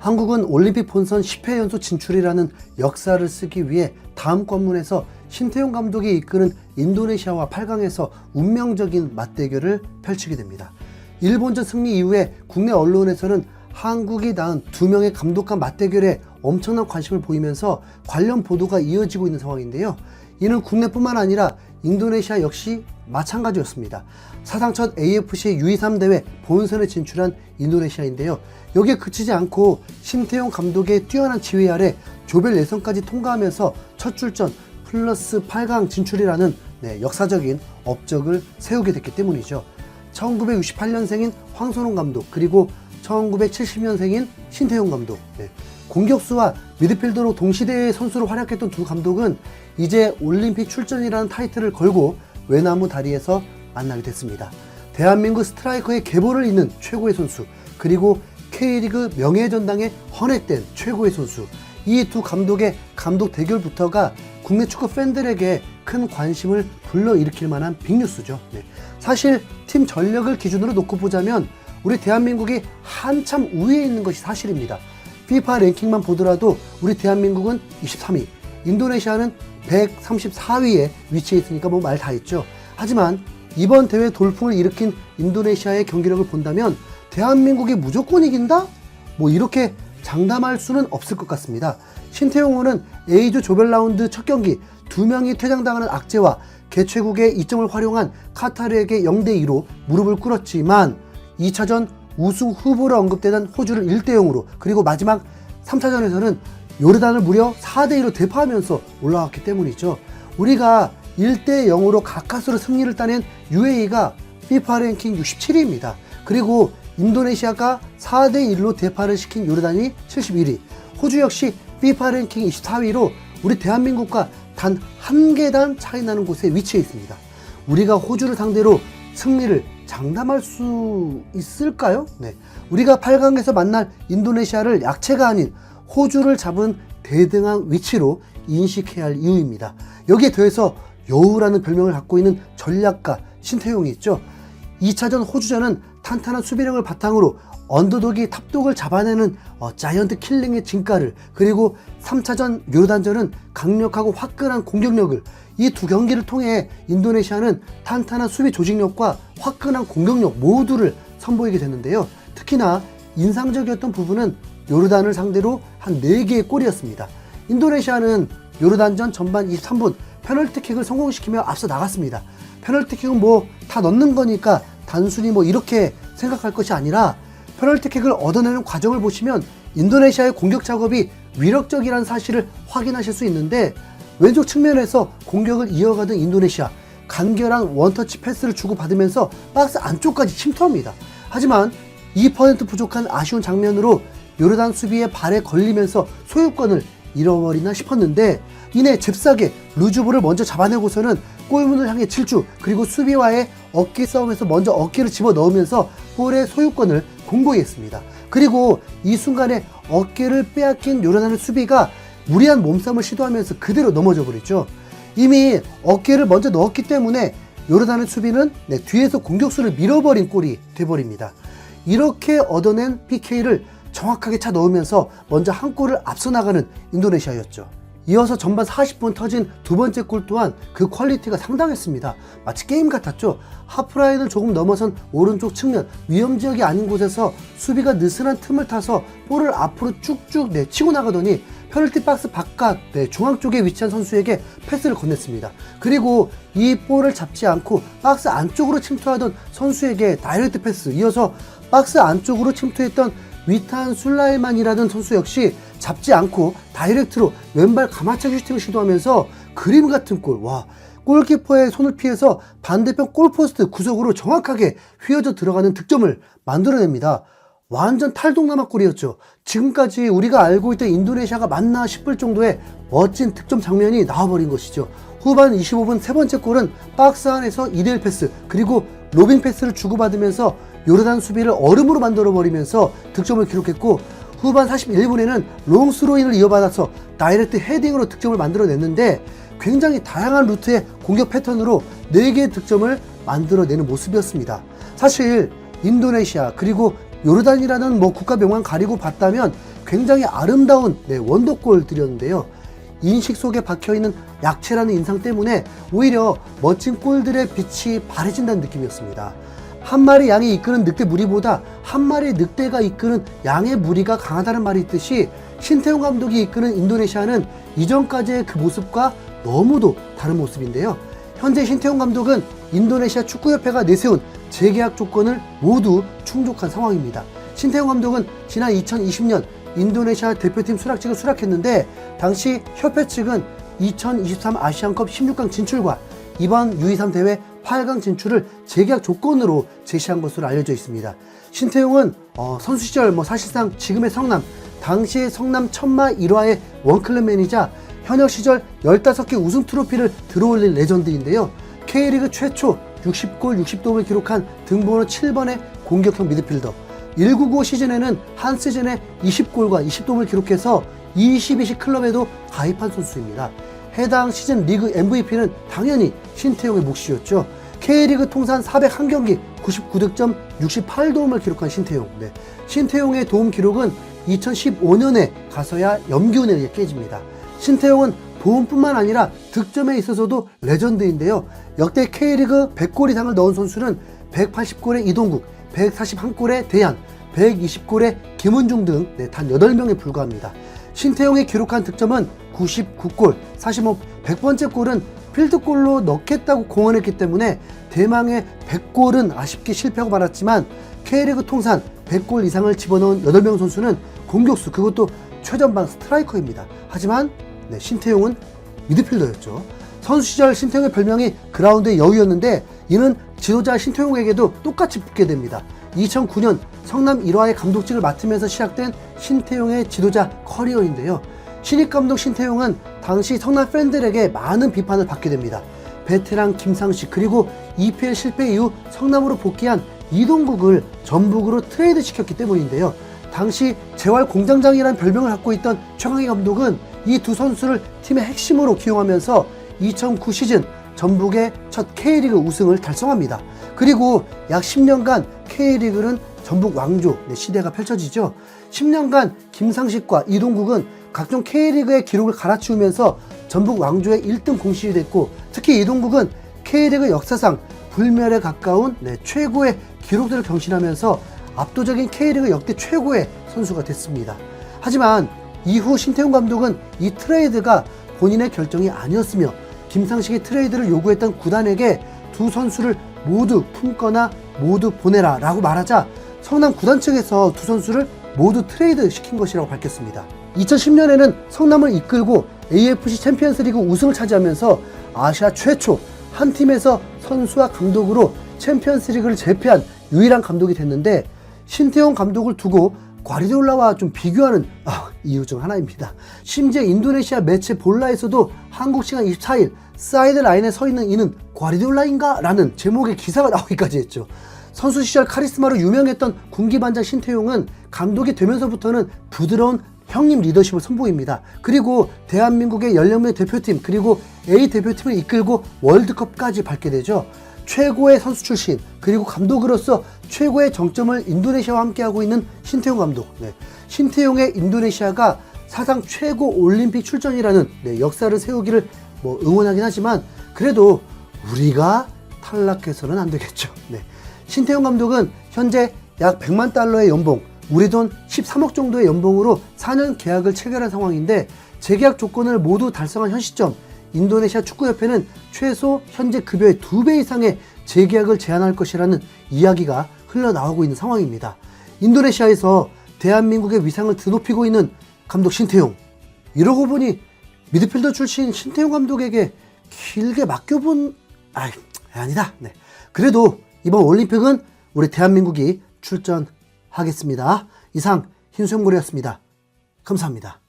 한국은 올림픽 본선 10회 연속 진출이라는 역사를 쓰기 위해 다음 관문에서 신태용 감독이 이끄는 인도네시아와 8강에서 운명적인 맞대결을 펼치게 됩니다. 일본전 승리 이후에 국내 언론에서는 한국이 낳은 두 명의 감독 간 맞대결에 엄청난 관심을 보이면서 관련 보도가 이어지고 있는 상황인데요. 이는 국내뿐만 아니라 인도네시아 역시 마찬가지였습니다. 사상 첫 AFC U23 대회 본선에 진출한 인도네시아인데요. 여기에 그치지 않고 신태용 감독의 뛰어난 지휘 아래 조별 예선까지 통과하면서 첫 출전 플러스 8강 진출이라는 역사적인 업적을 세우게 됐기 때문이죠. 1968년생인 황선홍 감독, 그리고 1970년생인 신태용 감독, 공격수와 미드필더로 동시대의 선수로 활약했던 두 감독은 이제 올림픽 출전이라는 타이틀을 걸고 외나무 다리에서 만나게 됐습니다. 대한민국 스트라이커의 계보를 잇는 최고의 선수, 그리고 K리그 명예전당에 헌액된 최고의 선수, 이 두 감독의 감독 대결부터가 국내 축구 팬들에게 큰 관심을 불러일으킬 만한 빅뉴스죠. 사실 팀 전력을 기준으로 놓고 보자면 우리 대한민국이 한참 우위에 있는 것이 사실입니다. FIFA 랭킹만 보더라도 우리 대한민국은 23위, 인도네시아는 134위에 위치해 있으니까 뭐 말 다 했죠. 하지만 이번 대회 돌풍을 일으킨 인도네시아의 경기력을 본다면 대한민국이 무조건 이긴다? 뭐 이렇게 장담할 수는 없을 것 같습니다. 신태용호는 A조 조별 라운드 첫 경기 2명이 퇴장당하는 악재와 개최국의 이점을 활용한 카타르에게 0대2로 무릎을 꿇었지만 2차전 우승 후보로 언급되던 호주를 1대0으로, 그리고 마지막 3차전에서는 요르단을 무려 4대2로 대파하면서 올라왔기 때문이죠. 우리가 1대0으로 가까스로 승리를 따낸 UAE가 FIFA 랭킹 67위입니다. 그리고 인도네시아가 4대1로 대파를 시킨 요르단이 71위, 호주 역시 FIFA 랭킹 24위로 우리 대한민국과 단 한 계단 차이 나는 곳에 위치해 있습니다. 우리가 호주를 상대로 승리를 장담할 수 있을까요? 우리가 8강에서 만날 인도네시아를 약체가 아닌 호주를 잡은 대등한 위치로 인식해야 할 이유입니다. 여기에 더해서 여우라는 별명을 갖고 있는 전략가 신태용이 있죠. 2차전 호주전은 탄탄한 수비력을 바탕으로 언더독이 탑독을 잡아내는 자이언트 킬링의 진가를, 그리고 3차전 요르단전은 강력하고 화끈한 공격력을, 이 두 경기를 통해 인도네시아는 탄탄한 수비 조직력과 화끈한 공격력 모두를 선보이게 됐는데요. 특히나 인상적이었던 부분은 요르단을 상대로 한 4개의 골이었습니다. 인도네시아는 요르단전 전반 23분 페널티킥을 성공시키며 앞서 나갔습니다. 페널티킥은 뭐 다 넣는 거니까 단순히 뭐 이렇게 생각할 것이 아니라 페널티킥을 얻어내는 과정을 보시면 인도네시아의 공격 작업이 위력적이라는 사실을 확인하실 수 있는데, 왼쪽 측면에서 공격을 이어가던 인도네시아, 간결한 원터치 패스를 주고받으면서 박스 안쪽까지 침투합니다. 하지만 2% 부족한 아쉬운 장면으로 요르단 수비의 발에 걸리면서 소유권을 잃어버리나 싶었는데, 이내 잽싸게 루즈볼을 먼저 잡아내고서는 골문을 향해 질주, 그리고 수비와의 어깨 싸움에서 먼저 어깨를 집어넣으면서 볼의 소유권을 공고히 했습니다. 그리고 이 순간에 어깨를 빼앗긴 요르단의 수비가 무리한 몸싸움을 시도하면서 그대로 넘어져 버렸죠. 이미 어깨를 먼저 넣었기 때문에 요르단의 수비는 뒤에서 공격수를 밀어버린 꼴이 돼버립니다. 이렇게 얻어낸 PK를 정확하게 차 넣으면서 먼저 한 골을 앞서 나가는 인도네시아였죠. 이어서 전반 40분 터진 두 번째 골 또한 그 퀄리티가 상당했습니다. 마치 게임 같았죠. 하프라인을 조금 넘어선 오른쪽 측면 위험지역이 아닌 곳에서 수비가 느슨한 틈을 타서 볼을 앞으로 쭉쭉 치고 나가더니 페널티 박스 바깥 중앙 쪽에 위치한 선수에게 패스를 건넸습니다. 그리고 이 볼을 잡지 않고 박스 안쪽으로 침투하던 선수에게 다이렉트 패스, 이어서 박스 안쪽으로 침투했던 위탄 술라이만이라는 선수 역시 잡지 않고 다이렉트로 왼발 가마차기 슈팅을 시도하면서 그림 같은 골, 골키퍼의 손을 피해서 반대편 골포스트 구석으로 정확하게 휘어져 들어가는 득점을 만들어냅니다. 완전 탈동남아골이었죠. 지금까지 우리가 알고 있던 인도네시아가 맞나 싶을 정도의 멋진 득점 장면이 나와버린 것이죠. 후반 25분 세 번째 골은 박스 안에서 2대1 패스, 그리고 로빙 패스를 주고받으면서 요르단 수비를 얼음으로 만들어버리면서 득점을 기록했고, 후반 41분에는 롱스로인을 이어받아서 다이렉트 헤딩으로 득점을 만들어냈는데, 굉장히 다양한 루트의 공격 패턴으로 4개의 득점을 만들어내는 모습이었습니다. 사실 인도네시아 그리고 요르단이라는 국가 명만 가리고 봤다면 굉장히 아름다운 원더골들이었는데요. 인식 속에 박혀있는 약체라는 인상 때문에 오히려 멋진 골들의 빛이 바래진다는 느낌이었습니다. 한 마리 양이 이끄는 늑대 무리보다 한 마리의 늑대가 이끄는 양의 무리가 강하다는 말이 있듯이 신태용 감독이 이끄는 인도네시아는 이전까지의 그 모습과 너무도 다른 모습인데요. 현재 신태용 감독은 인도네시아 축구협회가 내세운 재계약 조건을 모두 충족한 상황입니다. 신태용 감독은 지난 2020년 인도네시아 대표팀 수락직을 수락했는데 당시 협회 측은 2023 아시안컵 16강 진출과 이번 U23 대회 8강 진출을 재계약 조건으로 제시한 것으로 알려져 있습니다. 신태용은 선수 시절 사실상 지금의 성남, 당시의 성남 천마 1화의 원클럽맨이자 현역 시절 15개 우승 트로피를 들어올린 레전드인데요. K리그 최초 60골 60도움을 기록한 등번호 7번의 공격형 미드필더, 1995 시즌에는 한 시즌에 20골과 20도움을 기록해서 22시 클럽에도 가입한 선수입니다. 해당 시즌 리그 MVP는 당연히 신태용의 몫이었죠. K리그 통산 401경기 99득점 68도움을 기록한 신태용. 신태용의 도움 기록은 2015년에 가서야 염기훈에 의해 깨집니다. 신태용은 도움뿐만 아니라 득점에 있어서도 레전드인데요. 역대 K리그 100골 이상을 넣은 선수는 180골의 이동국, 141골의 대안, 120골의 김은중 등 단 8명에 불과합니다. 신태용이 기록한 득점은 99골, 사실 100번째 골은 필드골로 넣겠다고 공언했기 때문에 대망의 100골은 아쉽게 실패하고 말았지만 K리그 통산 100골 이상을 집어넣은 8명 선수는 공격수, 그것도 최전방 스트라이커입니다. 하지만 신태용은 미드필더였죠. 선수 시절 신태용의 별명이 그라운드의 여우였는데 이는 지도자 신태용에게도 똑같이 붙게 됩니다. 2009년 성남 1화의 감독직을 맡으면서 시작된 신태용의 지도자 커리어인데요. 신입 감독 신태용은 당시 성남 팬들에게 많은 비판을 받게 됩니다. 베테랑 김상식, 그리고 EPL 실패 이후 성남으로 복귀한 이동국을 전북으로 트레이드 시켰기 때문인데요. 당시 재활 공장장이라는 별명을 갖고 있던 최강희 감독은 이 두 선수를 팀의 핵심으로 기용하면서 2009 시즌 전북의 첫 K리그 우승을 달성합니다. 그리고 약 10년간 K리그는 전북 왕조 시대가 펼쳐지죠. 10년간 김상식과 이동국은 각종 K리그의 기록을 갈아치우면서 전북 왕조의 1등 공신이 됐고, 특히 이동국은 K리그 역사상 불멸에 가까운 최고의 기록들을 경신하면서 압도적인 K리그 역대 최고의 선수가 됐습니다. 하지만 이후 신태용 감독은 이 트레이드가 본인의 결정이 아니었으며 김상식이 트레이드를 요구했던 구단에게 두 선수를 모두 품거나 모두 보내라 라고 말하자 성남 구단 측에서 두 선수를 모두 트레이드 시킨 것이라고 밝혔습니다. 2010년에는 성남을 이끌고 AFC 챔피언스리그 우승을 차지하면서 아시아 최초 한 팀에서 선수와 감독으로 챔피언스리그를 제패한 유일한 감독이 됐는데, 신태용 감독을 두고 과리디올라와 좀 비교하는 이유 중 하나입니다. 심지어 인도네시아 매체 볼라에서도 한국 시간 24일 사이드라인에 서 있는 이는 과리디올라인가? 라는 제목의 기사가 나오기까지 했죠. 선수 시절 카리스마로 유명했던 군기반장 신태용은 감독이 되면서부터는 부드러운 형님 리더십을 선보입니다. 그리고 대한민국의 14명의 대표팀, 그리고 A 대표팀을 이끌고 월드컵까지 밟게 되죠. 최고의 선수 출신, 그리고 감독으로서 최고의 정점을 인도네시아와 함께하고 있는 신태용 감독. 신태용의 인도네시아가 사상 최고 올림픽 출전이라는 역사를 세우기를 응원하긴 하지만 그래도 우리가 탈락해서는 안 되겠죠. 신태용 감독은 현재 약 100만 달러의 연봉, 우리 돈 13억 정도의 연봉으로 4년 계약을 체결한 상황인데, 재계약 조건을 모두 달성한 현 시점 인도네시아 축구협회는 최소 현재 급여의 2배 이상의 재계약을 제안할 것이라는 이야기가 흘러나오고 있는 상황입니다. 인도네시아에서 대한민국의 위상을 드높이고 있는 감독 신태용, 이러고 보니 미드필더 출신 신태용 감독에게 길게 맡겨본 아니다. 그래도 이번 올림픽은 우리 대한민국이 출전하겠습니다. 이상 흰수염고래였습니다. 감사합니다.